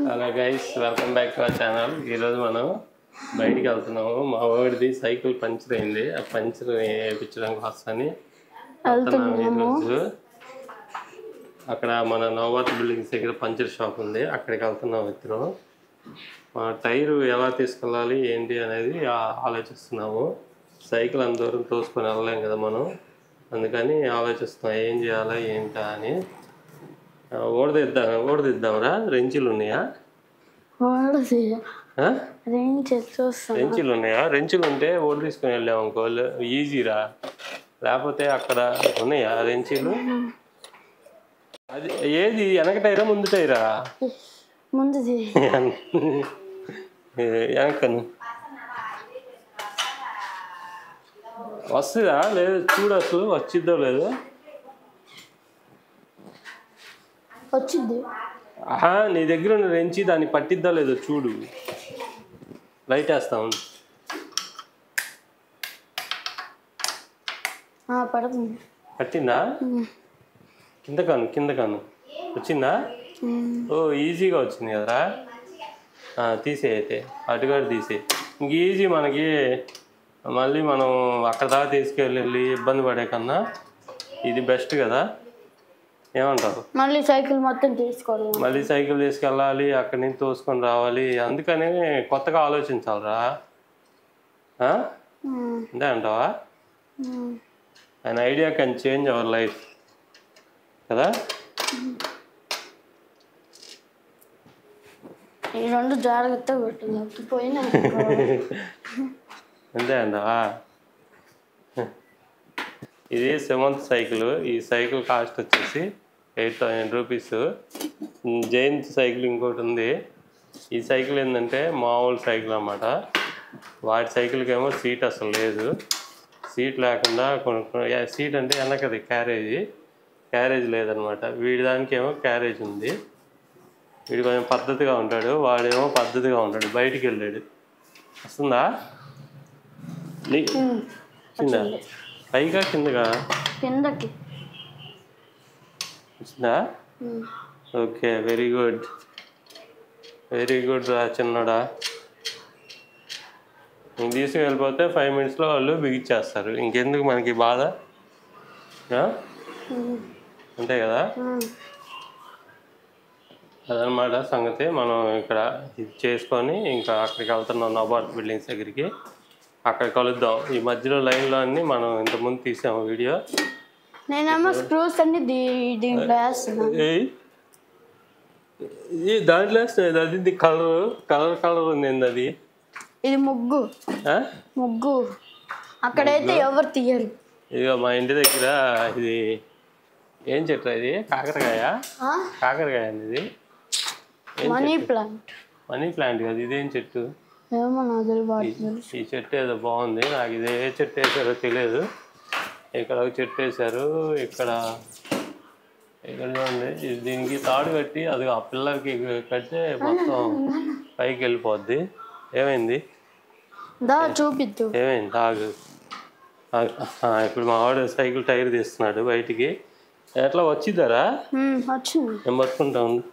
Hello guys, welcome back to our channel. ఈరోజు మనం బయటికి వెళ్తున్నాము. మా వాడిది సైకిల్ పంచర్ అయింది. ఆ పంచర్ వేయించడానికి వస్తాని వెళ్తున్నాము ఈరోజు. అక్కడ మన నోవాట్ బిల్డింగ్స్ దగ్గర పంచర్ షాప్ ఉంది, అక్కడికి వెళ్తున్నాము ఇద్దరం. మన టైరు ఎలా తీసుకెళ్ళాలి ఏంటి అనేది ఆలోచిస్తున్నాము. సైకిల్ అంత దూరం తోసుకొని వెళ్ళలేం కదా మనం, అందుకని ఆలోచిస్తున్నాం ఏం చేయాలా ఏంటా అని. ఓడదిద్దాంరా, రెంచులు ఉన్నాయా? రెంచులు ఉన్నాయా? రెంచులు ఉంటే ఓడి తీసుకుని వెళ్ళాము అనుకో ఈజీరా. లేకపోతే అక్కడ ఉన్నాయా రెంచులు? అది ఏది వెనక టైరా ముందు టైరా? ముందుది. వెనకను వస్తుందా లేదు చూడు, అసలు వచ్చిద్దో లేదో. వచ్చింది. నీ దగ్గర ఉన్న రెంచి దాన్ని పట్టిద్దా లేదో చూడు. లైట్ వేస్తా ఉంది. పట్టిందా? కింద కాను వచ్చిందా? ఓ ఈజీగా వచ్చింది కదరా. తీసే అయితే అటుగాడు తీసే. ఇంక ఈజీ మనకి. మళ్ళీ మనం అక్కడ దాకా తీసుకెళ్ళి ఇబ్బంది పడే కన్నా ఇది బెస్ట్ కదా. ఏమంటారు? మళ్ళీ సైకిల్ మొత్తం తీసుకోవాలి, మళ్ళీ సైకిల్ తీసుకెళ్ళాలి, అక్కడి నుంచి తోసుకొని రావాలి. అందుకని కొత్తగా ఆలోచించాలరా. అంతే అంటావా? an idea can change our life కదా. ఈ రెండు జాగ్రత్తగా పెట్టిపోయినా అంతే అంటావా? ఇది సెవెంత్ సైకిల్. ఈ సైకిల్ కాస్ట్ వచ్చేసి 8,000 రూపీస్. జైంట్ సైకిల్ ఇంకోటి ఉంది. ఈ సైకిల్ ఏంటంటే మామూలు సైకిల్ అన్నమాట. వాటి సైకిల్కి ఏమో సీట్ అసలు లేదు. సీట్ లేకుండా సీట్ అంటే వెనకది క్యారేజ్ లేదనమాట. వీడి దానికి ఏమో క్యారేజ్ ఉంది. వీడు కొంచెం పద్ధతిగా ఉంటాడు, వాడేమో పద్ధతిగా ఉంటాడు. బయటికి వెళ్ళాడు. వస్తుందా? వచ్చిందా? పైగా కిందగా? కిందకి వచ్చిందా? ఓకే, వెరీ గుడ్ రా చిన్నడా. ఇంక తీసుకువెళ్ళిపోతే 5 minutesలో వాళ్ళు బిగించేస్తారు. ఇంకెందుకు మనకి బాధ? అంతే కదా. అదనమాట సంగతి. మనం ఇక్కడ ఇది చేసుకొని ఇంకా అక్కడికి వెళ్తున్నాం, నోవాట్ బిల్డింగ్స్ దగ్గరికి. అక్కడ కలుద్దాం. ఈ మధ్యలో లైన్లో అన్ని మనం ఇంతకుముందు తీసాము వీడియో. నేనేమో స్క్రూస్ అన్ని దీంట్లో వేస్తున్నాను. దాంట్లో వేస్తున్నాయి. అది కలర్ ఉంది. అది ఇది ముగ్గు అక్కడైతే ఎవరు తీయరు. ఇదిగో మా ఇంటి దగ్గర ఇది ఏం చెట్టు? ఇది కాకరకాయ అండి. ఇది మనీ ప్లాంట్ కదా. ఇదేం చెట్టు? ఈ చెట్టు ఏదో బాగుంది. నాకు ఇదే చెట్టు వేసారో తెలియదు. ఇక్కడ ఒక చెట్టు వేసారు. ఇక్కడ చూడండి. దీనికి తాడు కట్టి అది ఆ పిల్లర్కి కడితే మొత్తం పైకి వెళ్ళిపోద్ది. ఏమైంది? ఏమైంది? ఆగు. ఇప్పుడు మా వాడు సైకిల్ టైర్ తీస్తున్నాడు బయటికి. ఎట్లా వచ్చిద్దారా? నేను పట్టుకుంటా ఉండు.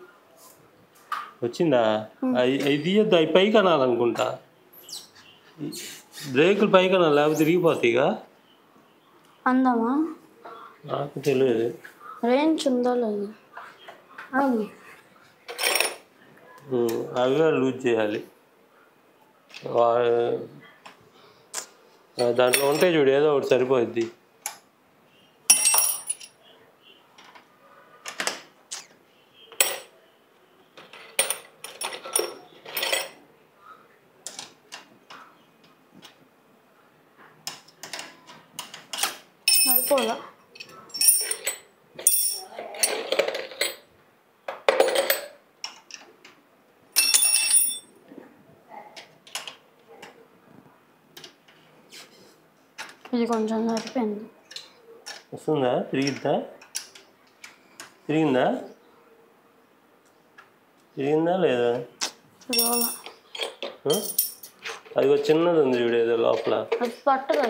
వచ్చిందా? అవి తీయద్దు, అవి పైకి అనాలనుకుంటా. బ్రేకులు పైకి అనాలి, లేకపోతే తిరిగిపోతాయిగా. అందమా? నాకు తెలియదు. రేంజ్ ఉందా లేదు? అవి లూజ్ చేయాలి. దాంట్లో ఉంటాయి చూడు, ఏదో ఒకటి సరిపోద్ది. అయిపోదా? ఇది కొంచెం సరిపోయింది. వస్తుందా? తిరిగిందా లేదా? అది ఒక చిన్నది ఉంది చూడు, ఏదో లోపల. అది పట్టదు.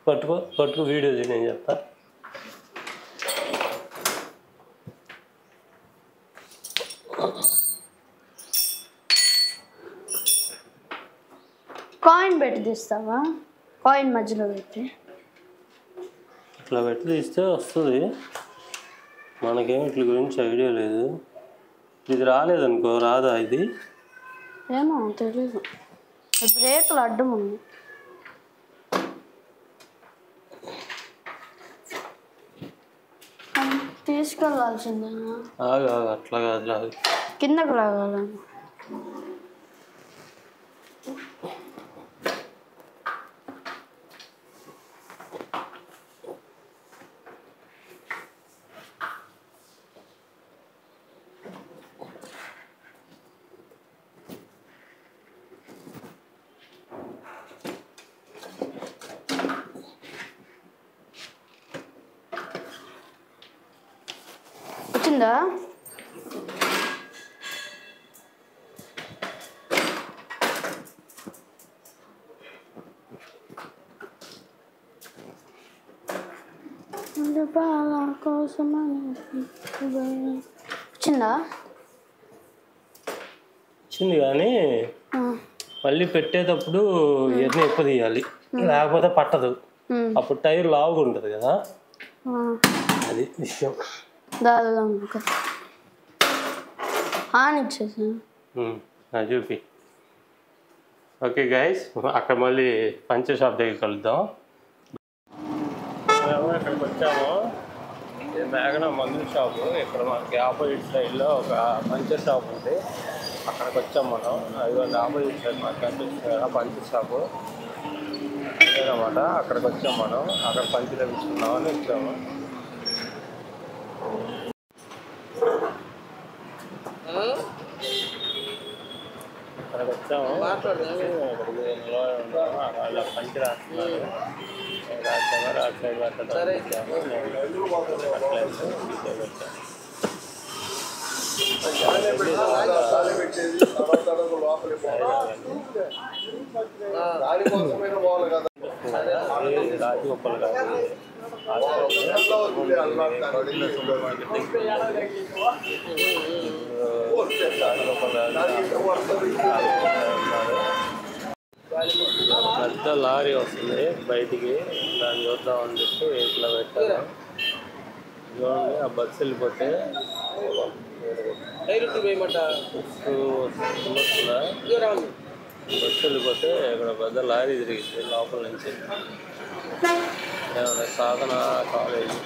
పట్టుకో వీడియో చేయి, నేను చెప్తా. కాయిన్ పెట్టి తీస్తావా? కాయిన్ మధ్యలో పెట్టి ఇట్లా పెట్టి తీస్తే వస్తుంది. మనకేం ఇట్ల గురించి ఐడియా లేదు. ఇది రాలేదనుకో, రాదా ఇది? ఏమో తెలీదు. బ్రేకులు అడ్డం ఉంది. తీసుకెళ్ళాల్సిందేనా? ఆగు అట్లా కాదు, కిందకు లాగాలి. వచ్చిందా? వచ్చిందా? వచ్చింది కానీ మళ్ళీ పెట్టేటప్పుడు ఇవన్నీ ఎక్కువ తీయాలి, లేకపోతే పట్టదు. అప్పుడు టైర్ లావుగా ఉంటుంది కదా, అది విషయం. చూపి. ఓకే గైస్, అక్కడ మళ్ళీ పంచర్ షాప్ దగ్గర కలుద్దాం. మేము ఇక్కడికి వచ్చాము. ఇది మేఘన మందుల షాపు. ఇక్కడ మనకి ఆపోజిట్ సైడ్లో ఒక పంచర్ షాప్ ఉంది. అక్కడికి వచ్చాము మనం. అది ఆపోజిట్ సైడ్ మనకి కనిపిస్తుంది కదా పంచర్ షాపు, అదేనమాట. అక్కడికి వచ్చాము మనం. అక్కడ పంచర్ వేయించుకున్నామని వచ్చాము. అక్కడికి వచ్చాము. వాళ్ళ పంచి రాస్తున్నారు. రాసేవారు ఆ సైడ్ పెట్టడం వచ్చాము. రాజగోపాల్ గారు పెద్ద లారీ వస్తుంది బయటికి, దాన్ని చూద్దామని చెప్పి ఇట్లా పెట్టారు. చూడండి, ఆ బస్సు వెళ్ళిపోతే బస్సు వెళ్ళిపోతే ఇక్కడ పెద్ద లారీ తిరిగింది లోపల నుంచి. ఏమన్నా సాధన కాలేజీ.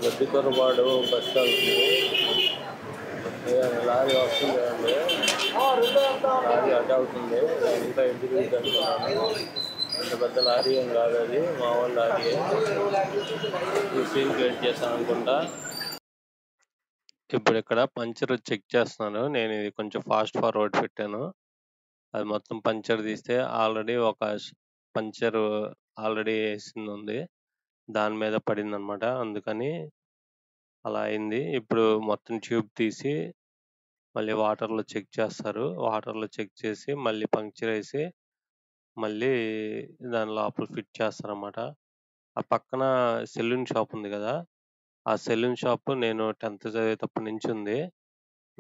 గడ్డికొరపాడు బస్ వెళ్తుంది. లారీ వస్తుంది కదండి, లారీ అడ్డు అవుతుంది. ఇంకా ఎదురు అనుకున్నాను. అంత పెద్ద లారీ ఏం కాదు, అది మామూలు లారీ. ఈ సీన్ క్రియేట్ చేస్తాను అనుకుంటా. ఇప్పుడు ఇక్కడ పంచర్ చెక్ చేస్తున్నాను. నేను ఇది కొంచెం ఫాస్ట్ ఫార్వర్డ్ పెట్టాను. అది మొత్తం పంచర్ తీస్తే ఆల్రెడీ ఒక పంచర్ ఆల్రెడీ వేసింది ఉంది, దాని మీద పడింది అనమాట. అందుకని అలా అయింది. ఇప్పుడు మొత్తం ట్యూబ్ తీసి మళ్ళీ వాటర్లో చెక్ చేస్తారు. వాటర్లో చెక్ చేసి మళ్ళీ పంక్చర్ వేసి మళ్ళీ దాని లోపల ఫిట్ చేస్తారన్నమాట. ఆ పక్కన సెలూన్ షాప్ ఉంది కదా, ఆ సెలూన్ షాప్ నేను 10th చదివేటప్పటి నుంచి ఉంది.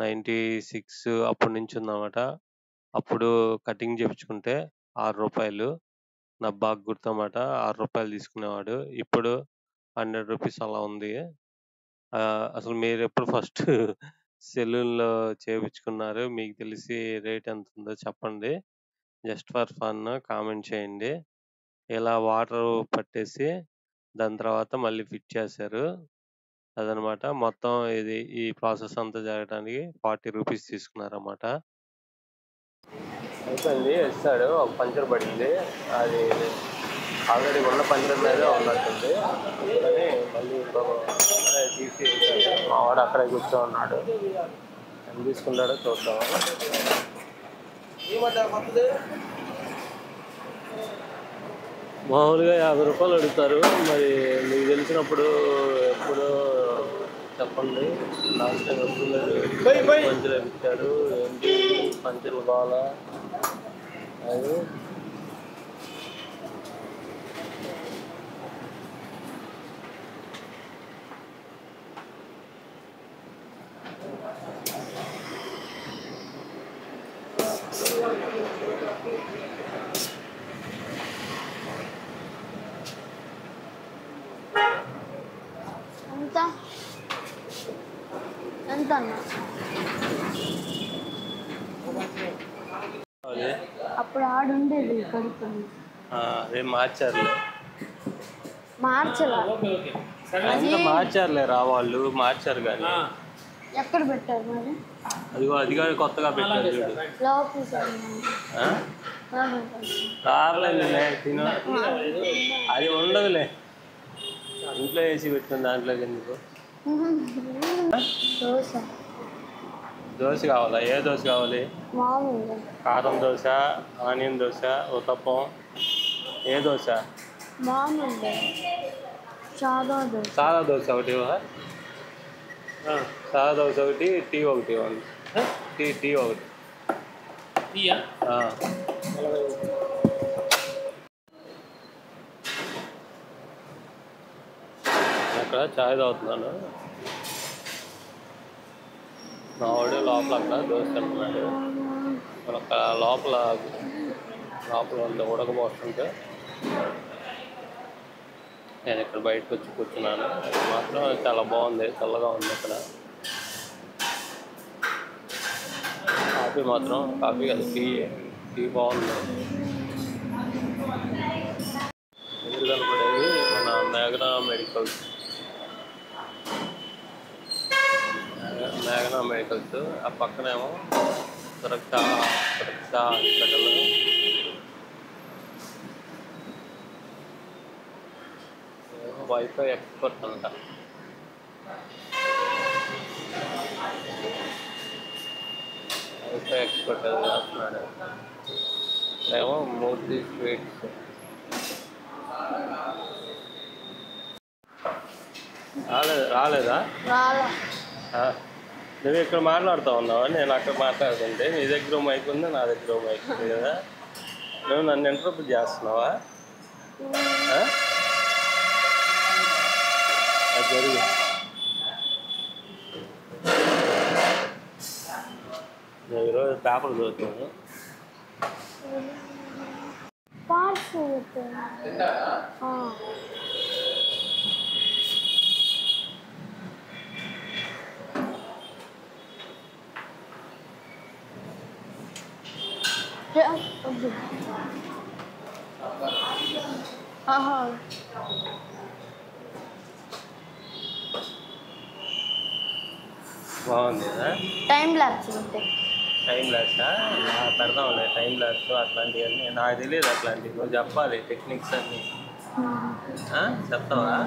96 అప్పటి నుంచి ఉందన్నమాట. అప్పుడు కటింగ్ చేయించుకుంటే ₹6, నాకు బాగా గుర్తన్నమాట. ₹6 తీసుకునేవాడు. ఇప్పుడు ₹100 అలా ఉంది. అసలు మీరు ఎప్పుడు ఫస్ట్ సెలూన్‌లో చేయించుకున్నారు? మీకు తెలిసి రేట్ ఎంత ఉందో చెప్పండి. జస్ట్ ఫర్ ఫన్ కామెంట్ చేయండి. ఇలా వాటర్ పట్టేసి దాని తర్వాత మళ్ళీ ఫిట్ చేశారు. అదనమాట. మొత్తం ఈ ప్రాసెస్ అంతా జరగడానికి ₹40 తీసుకున్నారన్నమాట. అయిపోయింది, వేస్తాడు. ఒక పంచర్ పడింది. అది ఆల్రెడీ ఉన్న పంచర్ మీదే ఉన్నట్టుంది. కానీ మళ్ళీ తీసి వేసాడు. మా వాడు అక్కడే కూర్చో ఉన్నాడు. ఎంత తీసుకున్నాడో చూద్దాం. మామూలుగా 50 రూపాయలు అడుగుతారు. మరి మీకు తెలిసినప్పుడు ఎప్పుడు చెప్పండి. లాస్ట్ టైం ఎప్పుడు పంచులు ఇచ్చారు ఏంటి పంచులు బాగా అది ఎంత ఎంత అన్నా అది అప్పుడు ఆడుండేది కడుపుని అదే మార్చారులే మార్చలా అంతా మార్చారులే వాళ్ళు మార్చారు కానీ ఎక్కడ పెట్టారు మరి అదిగో అది కానీ కొత్తగా పెట్టారు చూడు రాలేదులే తిను అది ఉండదులే ఇంట్లో వేసి పెట్టిన దాంట్లోకి ఎందుకు దోశ దోశ కావాలా ఏ దోశ కావాలి మామూలుగా కారం దోశ ఆనియన్ దోశ ఉత్తప్పం ఏ దోశ మామూలుగా సాదా దోశ సాదా దోశ ఒకటి సాదా దోశ ఒకటి టీ ఒకటి ఇవ్వండి టీ ఒకటి అక్కడ చాయ్ తాగుతున్నాను మా వాడు లోపల అక్కడ దోశ తింటున్నాడు మన లోపల ఉంది ఉడకపోతుంటే నేను ఇక్కడ బయటకు వచ్చి కూర్చున్నాను అది మాత్రం చాలా బాగుంది చల్లగా ఉంది ఇక్కడ కాఫీ మాత్రం కాఫీ అది టీ బాగుంది ఎదురు కనపడేది మన మేఘనా మెడికల్స్ ఆ పక్కనేమో సురక్ష హాస్పిటల్ వైఫై ఎక్స్పర్ట్ అంట వైఫై ఎక్స్పర్ట్ అది చేస్తున్నాడు ఏమో మూర్తి స్వీట్స్ రాలేదా నువ్వు ఇక్కడ మాట్లాడుతూ ఉన్నావా నేను అక్కడ మాట్లాడుతుంటే నీ దగ్గర మైక్ ఉంది నా దగ్గర మైక్ ఉంది కదా నువ్వు నన్ను ఇంటర్వ్యూ చేస్తున్నావా అది జరిగి నేను ఈరోజు పేపర్ చదువుతాను బాగుంది టైం ల్యాప్స్ ఉంటాయి టైం ల్యాప్సా పెడదాంలే టైం ల్యాప్స్ అట్లాంటివన్నీ నాకు తెలియదు అట్లాంటివి నువ్వు చెప్పాలి టెక్నిక్స్ అన్నీ చెప్తావా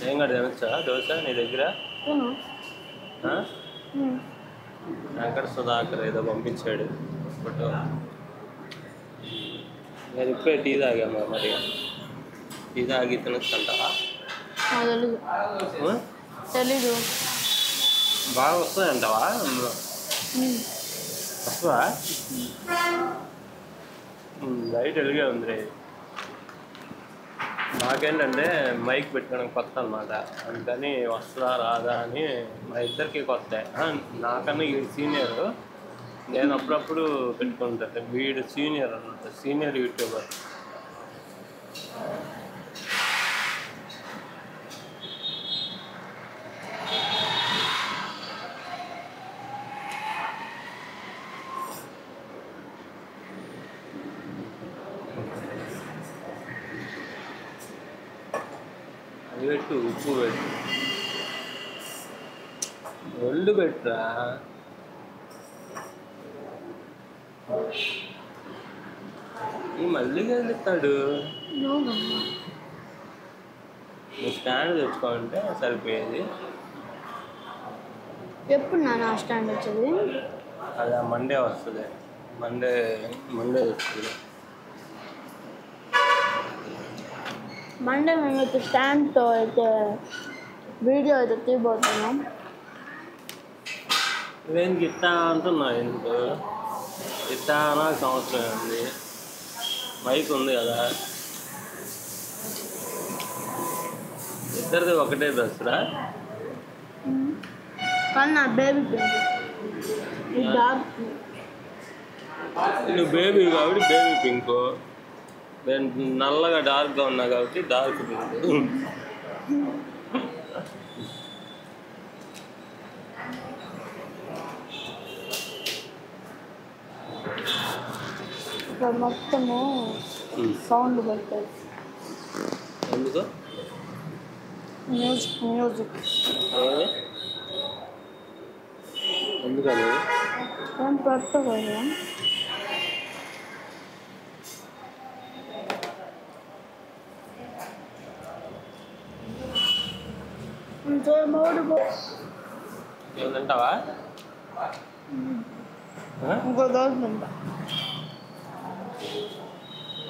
ఏం కూడా తినొచ్చా దోశ నీ దగ్గర వెంకట సుధాకర్ ఏదో పంపించాడు ఫోటో నేను ఇప్పుడే టీ తాగామా మరి టీ తాగి తినొచ్చు అంటావా తెలీదు బాగా వస్తాయంటావా వస్తుందా లైట్ వెలిగే ఉంది నాకేంటంటే మైక్ పెట్టుకోవడానికి కొత్త అనమాట అందుకని వస్తుందా రాదా అని మా ఇద్దరికి కొత్త నాకన్నా ఈ సీనియర్ నేను అప్పుడప్పుడు పెట్టుకుంటాను వీడు సీనియర్ అనమాట సీనియర్ యూట్యూబర్ పెట్టు ఉప్పు పెట్టు ఒళ్ళు పెట్టురా ఈ మళ్ళీ కలుస్తాడు నువ్వు స్టాండ్ తెచ్చుకోవాలంటే సరిపోయేది ఎప్పుడు నా స్టాండ్ వచ్చేది అది మండే వస్తుంది మండే వస్తుంది మండే మేమైతే స్టాండ్తో అయితే వీడియో అయితే తీయబోతున్నాం. నేను గిట్టా అంటున్నా, ఎందుకు గిట్టా నాకు అవసరం ఉంది, మైక్ ఉంది కదా. ఇద్దరిది ఒకటే డ్రెస్సురా? కానీ నా బేబీ పింక్, ఈ డార్క్ నువ్వు బేబీ కాబట్టి బేబీ పింక్, నేను నల్లగా డార్క్గా ఉన్నా కాబట్టి డార్క్ పింక్. ఇక్కడ మొత్తము సౌండ్ పెట్టారు. ఎందుకు? మ్యూజిక్ ఎందుకని ఏం పెట్టదు. ఏమంటావా? ఇంకో రోజు తింటా.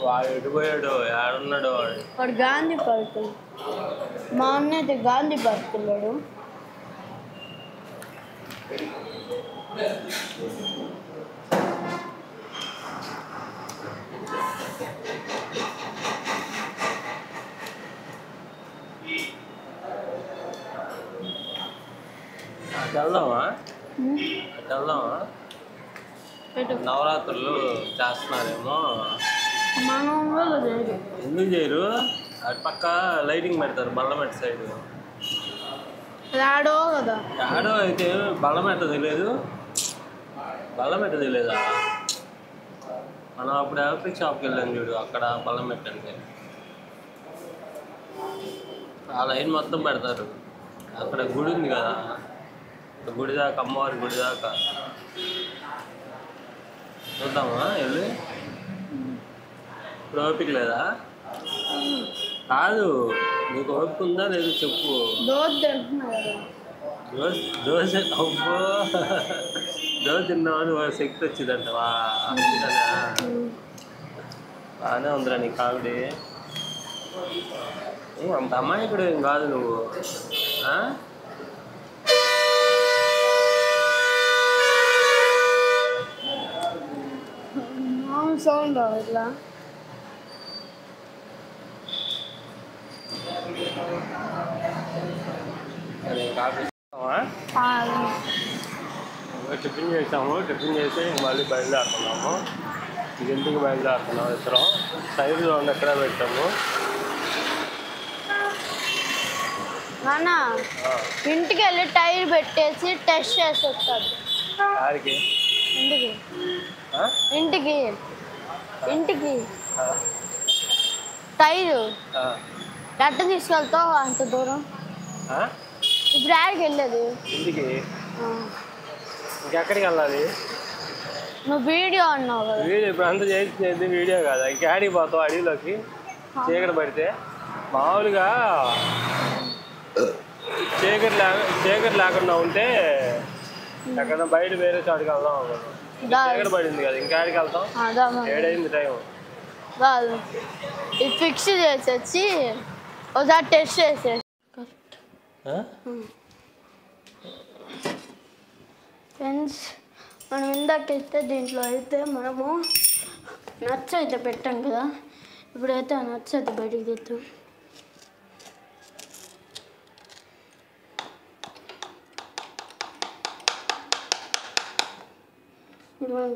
వాడు ఎడిపోయాడు, ఏడున్నాడు వాడు? వాడు గాంధీ పార్క్, మా అన్న అయితే గాంధీ పార్క్ వెళ్ళాడు. అటు వెళ్దామా? నవరాత్రులు చేస్తున్నారేమో. మనం ఊళ్ళో లేదు. ఎందుకు చేయరు? అటు పక్క లైటింగ్ పెడతారు బల్లమెట్ట సైడ్. రాడో కదా ఆడో అయితే బల్లమెట్ట తెలియదు, బల్లమెట్ట తెలియదా? మనం అప్పుడు ఎలక్ట్రిక్ షాప్కి వెళ్ళాం చూడు, అక్కడ బల్లమెట్ట అంటే ఆ లైన్ మొత్తం పెడతారు. అక్కడ గుడి ఉంది కదా, గుడి దాకా, అమ్మవారి గుడి దాకా చూద్దామా వెళ్ళి? ఇప్పుడు ఓపిక లేదా? కాదు, నీకు ఓపిక ఉందా లేదు చెప్పు. దోశ తింటున్నా కదా. దోశ అబ్బో, దోశ తిన్నామని శక్తి వచ్చిందంటవా? బాగానే ఉందిరా నీ కామెడీ. అంత అమాయకుడు ఏం కాదు నువ్వు. సౌండ్ ఇట్లా టిఫిన్ చేసాము, టిఫిన్ చేసి మళ్ళీ బయలుదేరుతున్నాము. ఇంటికి బయలుదేరుతున్నాము. ఇద్దరం సైడ్లో ఉన్న ఎక్కడ పెట్టాము. నాన్న ఇంటికి వెళ్ళి టైర్ పెట్టేసి టెస్ట్ చేసి వస్తాడు. యాడికి? ఇంటికి ఇంటికి టైరు ఎట్ట తీసుకెళ్తావు అంత దూరం? ఇప్పుడు యాడికి వెళ్ళేది? ఇంటికి. ఇంకెక్కడికి వెళ్ళాలి? నువ్వు వీడియో అన్నావు కదా. వీడియో ఇప్పుడు అంతా చేసింది వీడియో కదా. ఇంకేడికి పోతావు? అడవిలోకి చీకటి పడితే మామూలుగా చీకటి లేకుండా ఉంటే ఎక్కడ బయట వేరే చోటుకి వెళ్దాం అనుకున్నాం. చీకటి పడింది కదా, ఇంకేడికి వెళ్తాం? 7 అయింది టైం. కాదు, ఇది ఫిక్స్ చేసేసి ఒకసారి టెస్ట్ చేసేసి. ఫ్రెండ్స్, మనం ఇందాకైతే దీంట్లో అయితే మనము నట్స్ అయితే పెట్టాం కదా, ఇప్పుడైతే ఆ నట్స్ అయితే బయటికి తెస్తాం.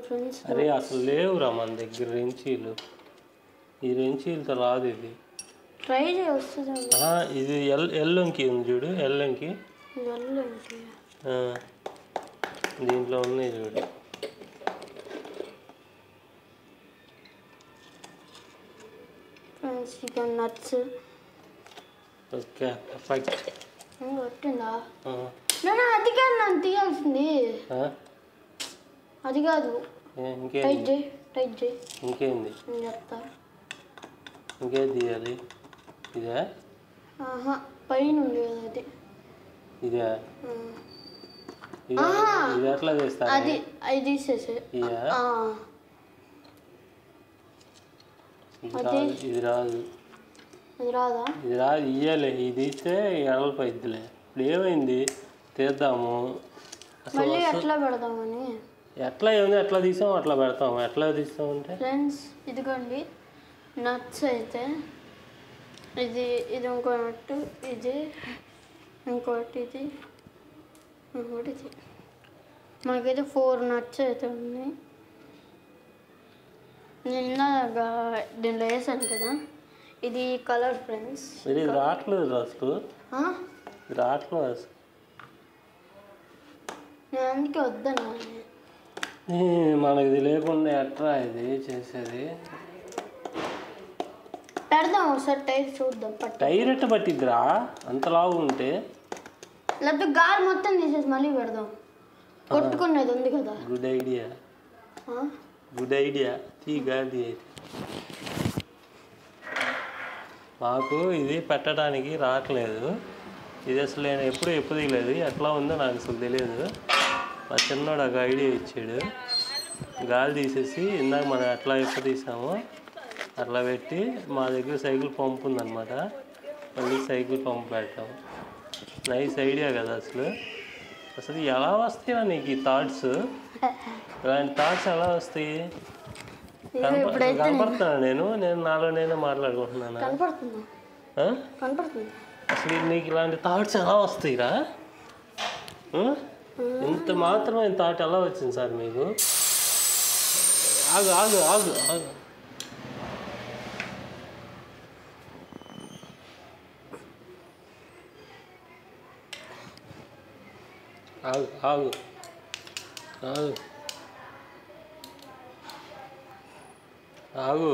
ఫ్రెండ్స్, అరే అసలు లేవురా మన దగ్గర రెంచీలు. ఈ రెంచీలతో రాదు ఇది. ట్రై చేయి వస్తుంది. ఇది ఎల్లంకి ఉంది చూడు, ఎల్లంకి దీంట్లో ఉన్నాయి చూడు. Friends, chicken nuts. Okay, perfect. కొట్టిందా? అది కాదు నన్ను తీయాల్సింది, అది కాదు. ఇంకేంది? టైట్ చేయి. ఇంకేంది? చెప్తా. ఇంకేది తీయాలి? ఇదే? పైన ఉంది కదా అది. ఇదే? ఇది ఎట్లా చేస్తారు? అది తీసేసి ఇది రాదు. ఇది రాదా? ఇది రాదు, ఇయ్యాలి. ఇది ఇస్తే ఎడలిపోయిద్దిలే. ఇప్పుడు ఏమైంది, తీద్దాము. మళ్ళీ ఎట్లా పెడదామని. ఎట్లా ఏముంది, ఎట్లా తీసాము అట్లా పెడతాము. ఎట్లా తీస్తామంటే ఫ్రెండ్స్ ఇదిగోండి నట్స్ అయితే ఇది ఇంకో నట్టు, ఇది ఇంకోటి, ఇది ఇంకోటి, ఇది మనకైతే 4 నట్స్ అయితే ఉన్నాయి. నిన్న దీంట్లో వేసాను కదా, ఇది కలర్ ఫ్రెండ్స్. ఇది రావట్లేదు అసలు, రావట్లేదు అసలు. నేను అందుకే వద్దన్నా. మనకి ఇది లేకుండా ఎట్లా ఇది చేసేది. పెడదాం ఒకసారి టైర్ చూద్దాం. టైర్ ఎట్ట పట్టిద్దిరా అంత లావు ఉంటే? లేకపోతే గాలి మొత్తం తీసేసి మళ్ళీ పెడదాం. కొట్టుకునేది ఉంది కదా. Good idea, good idea. తీ గాలి అయితే. మాకు ఇది పెట్టడానికి రావట్లేదు. ఇది అసలు నేను ఎప్పుడు తీయలేదు. ఎట్లా ఉందో నాకు అసలు తెలియదు. మా చిన్నోడు ఒక ఐడియా ఇచ్చాడు. గాలి తీసేసి ఇందాక మనం ఎట్లా ఎప్పుడు తీసామో అట్లా పెట్టి, మా దగ్గర సైకిల్ పంపు ఉందన్నమాట, మళ్ళీ సైకిల్ పంపు పెట్టాము. నైస్ ఐడియా కదా అసలు. అసలు ఎలా వస్తాయా నీకు ఈ థాట్స్? ఇలాంటి థాట్స్ ఎలా వస్తాయి? కనపడుతున్నాను నేను నాలో నేనే మాట్లాడుకుంటున్నాను. అసలు నీకు ఇలాంటి థాట్స్ ఎలా వస్తాయిరా? ఇంత మాత్రమైన థాట్ ఎలా వచ్చింది సార్ మీకు? ఆగు ఆగు ఆగు ఆగు. ఆగు ఆగు ఆగు ఆగు.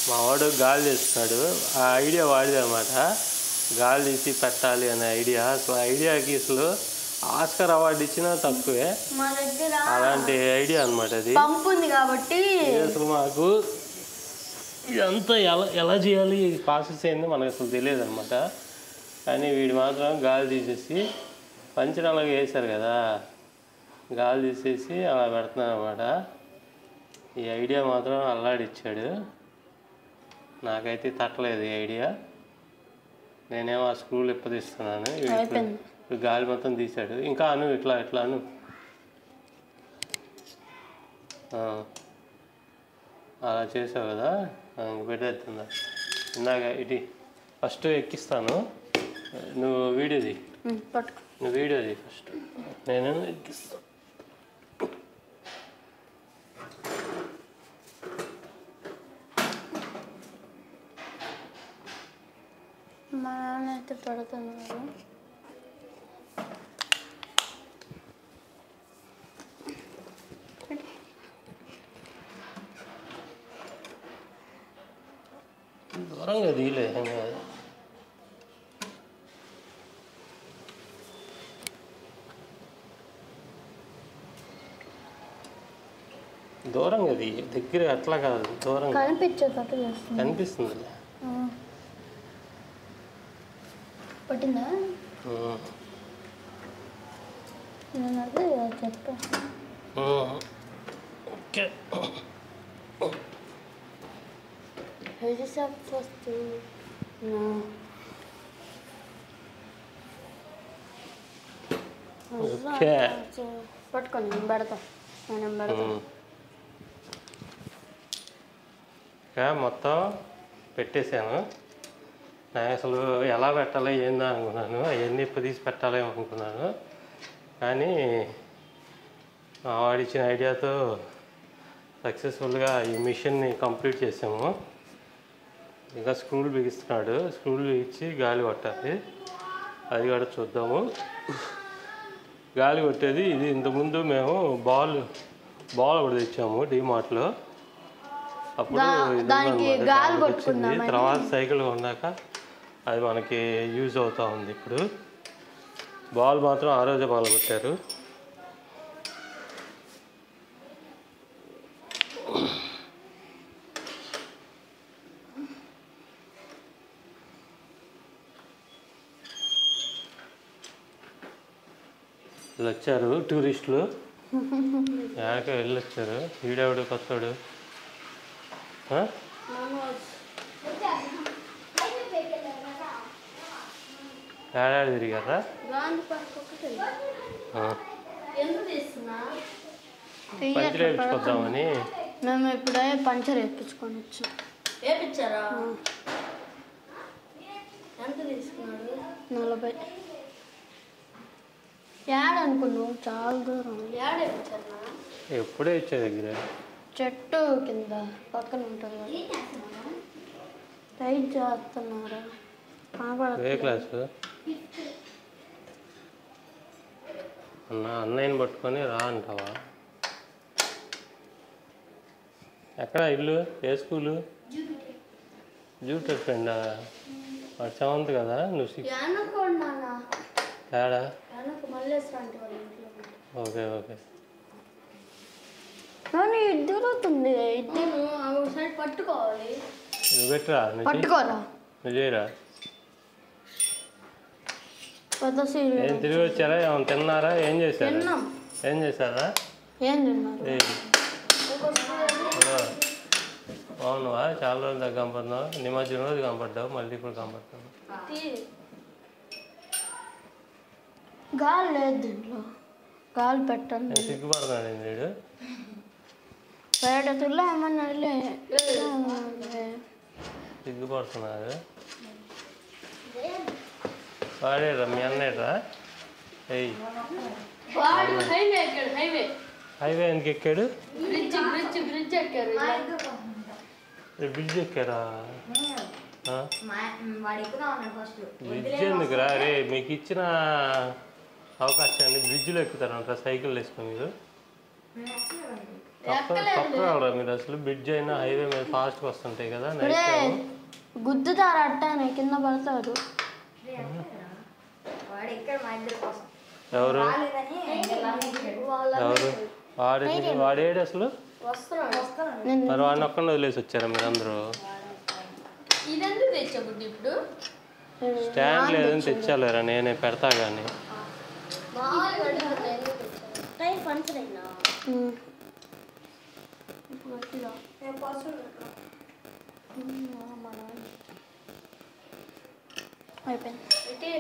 మా వాడు గాలి తీస్తున్నాడు. ఆ ఐడియా వాడిదే అన్నమాట. గాలి తీసి పెట్టాలి అనే ఐడియా. అసలు ఐడియాకి అసలు ఆస్కర్ అవార్డు ఇచ్చినా తక్కువే. అలాంటి ఐడియా అనమాట అది. కాబట్టి అసలు మాకు ఇదంతా ఎలా చేయాలి, ప్రాసెస్ అయింది మనకు అసలు తెలియదు అనమాట. కానీ వీడు మాత్రం గాలి తీసేసి పంచర్ అలాగే వేశారు కదా, గాలి తీసేసి అలా పెడుతున్నాను అనమాట. ఈ ఐడియా మాత్రం అల్లాడిచ్చాడు. నాకైతే తట్టలేదు ఈ ఐడియా. నేనేమో ఆ స్క్రూలు ఇప్పదీస్తున్నాను. ఇప్పుడు గాలి మొత్తం తీశాడు. ఇంకా అను, ఇట్లా ఇట్లా అను. అలా చేసావు కదా, పెట్టేస్తుందా? ఇందాక ఇటు ఫస్ట్ ఎక్కిస్తాను, నువ్వు వీడియోది ఫస్ట్, నేను ఎక్కిస్తాను. మా నాన్న అయితే పెడుతున్నారు. దూరంగా తీయలే. దూరంగా అది దగ్గర అట్లా కాదు, దూరంగా కనిపిస్తుంది. పట్టిందా? అదే చెప్పా. ఓకే. ఫస్ట్ పట్టుకోండి, నేను పెడతా. మొత్తం పెట్టేశాను. నేను అసలు ఎలా పెట్టాలో ఏందో అనుకున్నాను. అవన్నీ ఇప్పుడు తీసి పెట్టాలేమో అనుకున్నాను. కానీ వాడిచ్చిన ఐడియాతో సక్సెస్ఫుల్గా ఈ మిషన్ని కంప్లీట్ చేసాము. ఇంకా స్క్రూలు బిగిస్తున్నాడు. స్క్రూలు బిగించి గాలి కొట్టాలి. అది కూడా చూద్దాము. గాలి కొట్టేది ఇది. ఇంతకుముందు మేము బాల్ ఒకటి తెచ్చాము డీమార్ట్లో. అప్పుడు వచ్చింది. తర్వాత సైకిల్ కొన్నాక అది మనకి యూజ్ అవుతూ ఉంది. ఇప్పుడు బాల్ మాత్రం ఆ రోజే బాల్ కొట్టారు. వీళ్ళు వచ్చారు టూరిస్టులు. వెళ్ళొచ్చారు. వీడెవడు కొత్తడు ఆ? ఏడాది తిరిగారా? పంచర్ వేయించుకొద్దామని. మేము ఇప్పుడే పంచర్ వేయించుకొని వచ్చాం. వేయించారా? ఎంత తీసుకున్నాడు? 40. ఏడనుకున్నావు? చాలా దూరం. ఏడేపించారా? ఎప్పుడే ఇచ్చే దగ్గర చెట్టు కింద పక్కన ఉంటుంది. టైట్ చేస్తున్నారా? ఏ క్లాసు? అన్నయ్యని పట్టుకొని రా అంటావా? ఎక్కడ ఇల్లు? ఏ స్కూలు? జూటర్ ఫ్రెండా? సెవెంత్ కదా నువ్వు? ఏడా? Okay okay. ఇద్దరుతుంది. ఇద్దరు సైడ్ పట్టుకోవాలి. నువ్వు పెట్టరా? పట్టుకోరా? నువ్వు చేయరా? పెద్ద ఏం తిరిగి వచ్చారా? ఏమైనా తిన్నారా? ఏం చేశారు? ఏం చేశారా? ఏం తిన్నారు? అవునువా? చాలా రోజులు దగ్గర కనపడుతున్నావు. నిమజ్జనం రోజు కనపడ్డావు, మళ్ళీ ఇప్పుడు కనపడుతున్నావు. గాలి లేదు దీంట్లో. గాలి పెట్టండి. సిగ్గుపడుతున్నాడు వీడు. బయట తుల్లో ఏమన్నా సిగ్గుపడుతున్నారు. వాడేరా మీ అన్నయ్యరా? హైవే ఎందుకు ఎక్కాడు? బ్రిడ్జ్ ఎక్కారా? బ్రిడ్జ్ ఎందుకురా? రే మీకు ఇచ్చిన అవకాశాన్ని బ్రిడ్జ్లో ఎక్కుతారంట సైకిల్ వేసుకుని మీరు. తప్పరా మీరు అసలు? బ్రిడ్జ్ అయినా హైవే మీద ఫాస్ట్గా వస్తుంటాయి కదా. గుద్దుతారు అట్టానే కింద పడతారు. ఎవరు ఎవరు? వాడేడు అసలు? మరి వాడిని ఒక్కడిని వదిలేసి వచ్చారా మీరు అందరూ? స్టాండ్ లేదని తెచ్చాలేరా? నేనే పెడతా కానీ. అయిపోయింది.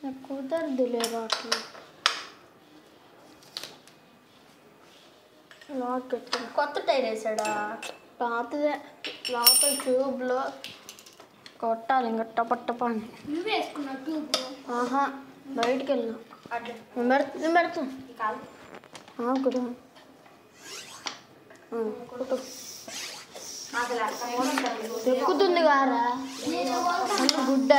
నాకు కుదరదు లేదు అట్లా. కొత్త టైర్ వేసాడా? పాతదే. లోపల ట్యూబ్లో కొట్టాలి ఇంకా టపట్టప అని. నువ్వు వేసుకున్నా ట్యూబ్లో? ఆహా, బయటికి వెళ్ళినా. నేను పెడతాను కూడా. ఎక్కుతుంది కారా గుడ్డ.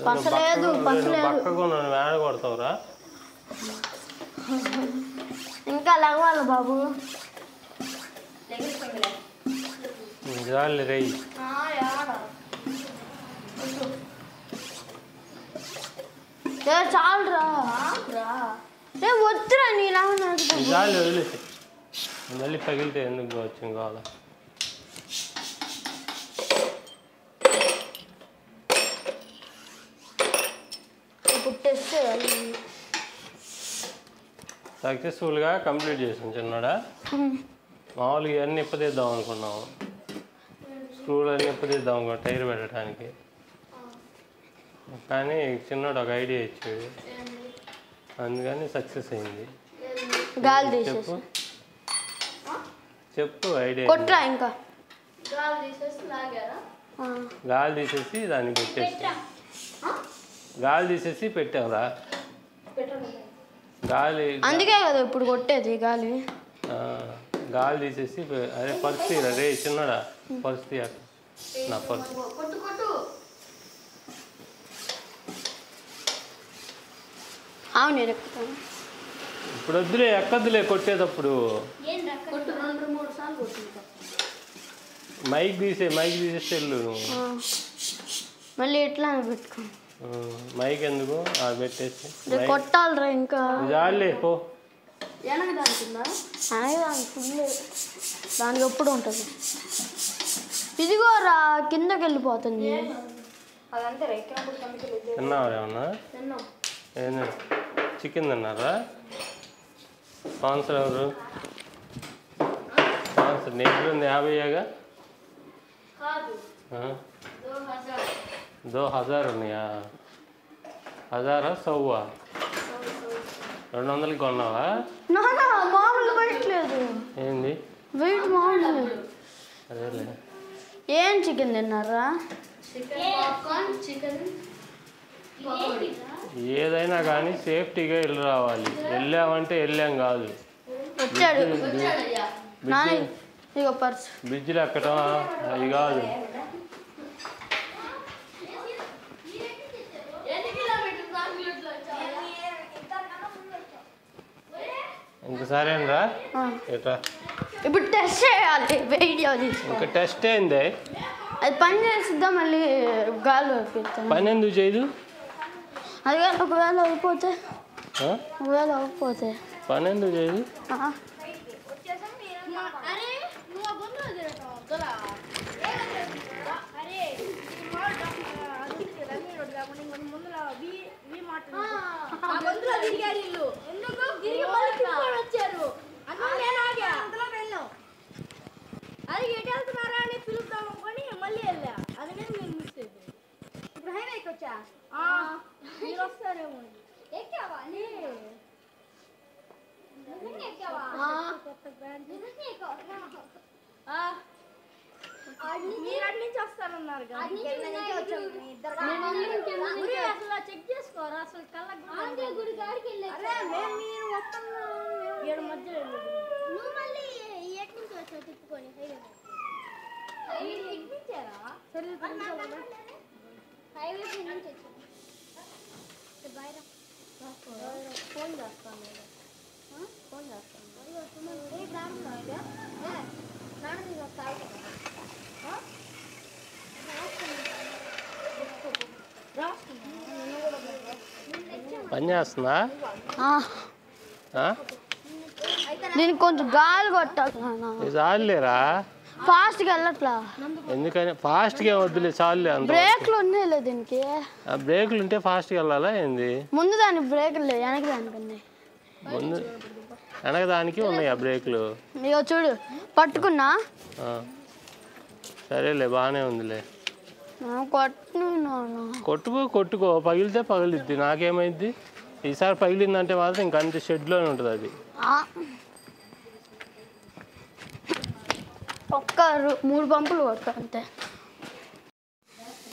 పసలేదు వేడ కొడతావురా? ఇంకా లగవాలి బాబు. జాలి రై. చాలురా. వద్దురా నీ జాలి వదిలేసి మళ్ళీ పగిలితే ఎందుకు వచ్చింది కావాలా? సక్సెస్ఫుల్గా కంప్లీట్ చేసాం చిన్నడా. మామూలుగా ఇవన్నీ ఇప్పదీద్దాం అనుకున్నాము. స్క్రూలు అన్నీ ఇప్పదీద్దాం అనుకున్నాం టైర్ పెట్టడానికి. కానీ చిన్నోడు ఒక ఐడియా ఇచ్చాడు, అందుకని సక్సెస్ అయింది. చెప్పు చెప్పు ఐడియా. ఇంకా గాలి తీసేసి దాన్ని పెట్టేసి గాలి తీసేసి పెట్టావురా. గాలి అందుకే కదా ఇప్పుడు కొట్టేది గాలి. గాలి తీసేసి అదే పర్స్ తీరా రే చిన్నడా. పర్స్ తీయాలి నా పర్స్. నేను ఎక్కుతాను ఇప్పుడు. వద్దులే ఎక్కద్దులే కొట్టేటప్పుడు. మైక్ తీసేస్తే వెళ్ళు నువ్వు. మళ్ళీ ఎట్లా పెట్టుకో. మైక్ ఎందుకు పెట్టేసి కొట్టాలరా. ఇంకా జాలే పో. దానికి ఎప్పుడు ఉంటుంది. ఇదిగోరా కిందకి వెళ్ళిపోతుంది. తిన్నావా ఏమన్నా? ఏంది చికెన్ తిన్నారా? స్పాన్సర్ ఎవరు? స్పాన్సర్ నీ దగ్గర ఉంది 50గా? 2000 ఉన్నాయా? 1000 100? 200కి కొన్నావా? మామూలు వెయిట్ లేదు. ఏంది వెయిట్ మామూలు. అదేలే. ఏం చికెన్ తిన్నారా? ఏదైనా కానీ సేఫ్టీగా వెళ్ళి రావాలి. వెళ్ళామంటే వెళ్ళాం కాదు. వచ్చాడు నాని, ఇగో పర్స్. బ్రిడ్జ్లు ఎక్కడం అవి కాదు. ఇంక సరేనరా ఎట్రా? ఇప్పుడు టెస్ట్ చేయాలి వీడియో తీసి. ఇంకా టెస్ట్ ఏంది? అది పని చేసిద్దా మళ్ళీ గాలి అయిపోతాను. పని ఎందుకు చేయదు? అది ఒకవేళ అయిపోతే పని ఎందుకు చేయదు? అది ఎటు వెళ్తున్నారా అని పిలుద్దాం అనుకొని మళ్ళీ వెళ్ళా. అది నేను మిస్ అయిపోయింది. ఇప్పుడు హైవేకి వచ్చా మీరు వస్తారేమో. ఎక్కావా? కొత్త బ్రాంచ్ మీరు అటు నుంచి వస్తారన్నారు కదా. అసలు చెక్ చేసుకోరా అసలు కళ్ళ గుడి కాడికి వెళ్ళి మీరు వస్తున్నాం 7 మధ్యలో నువ్వు మళ్ళీ ఎటు నుంచి వచ్చావు తిప్పుకొని హైవే ఎక్కించారా? హైవే నుంచి వచ్చాను. ఫోన్ చేస్తాను పని చేస్తుందా? దీనికి కొంచెం గాలి కొట్టాలి. చాలులేరా? ఫాస్ట్గా వెళ్ళట్లా. ఎందుకని ఫాస్ట్గా వద్దులే, చాలులే. అంత బ్రేక్లు ఉన్నాయిలే దీనికి. బ్రేకులు ఉంటే ఫాస్ట్గా వెళ్ళాలా ఏంది? ముందు దానికి బ్రేకులు లేవు, వెనక దానికి ఉన్నాయి. ముందు వెనక దానికి ఉన్నాయా బ్రేకులు? ఇక చూడు పట్టుకున్నా. సరేలే బాగానే ఉందిలే. కొట్టుకో పగిలితే పగిలిద్ది, నాకేమైద్ది? ఈసారి పగిలిందంటే మాత్రం ఇంక అంతే, షెడ్లోనే ఉంటుంది అది. ఒక్క 3 పంపులు కొట్టు అంతే.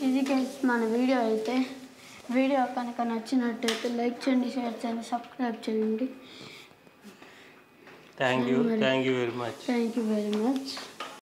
ఇది మన వీడియో అయితే. వీడియో కనుక నచ్చినట్టయితే లైక్ చేయండి, షేర్ చేయండి, సబ్స్క్రైబ్ చేయండి. Thank you very much.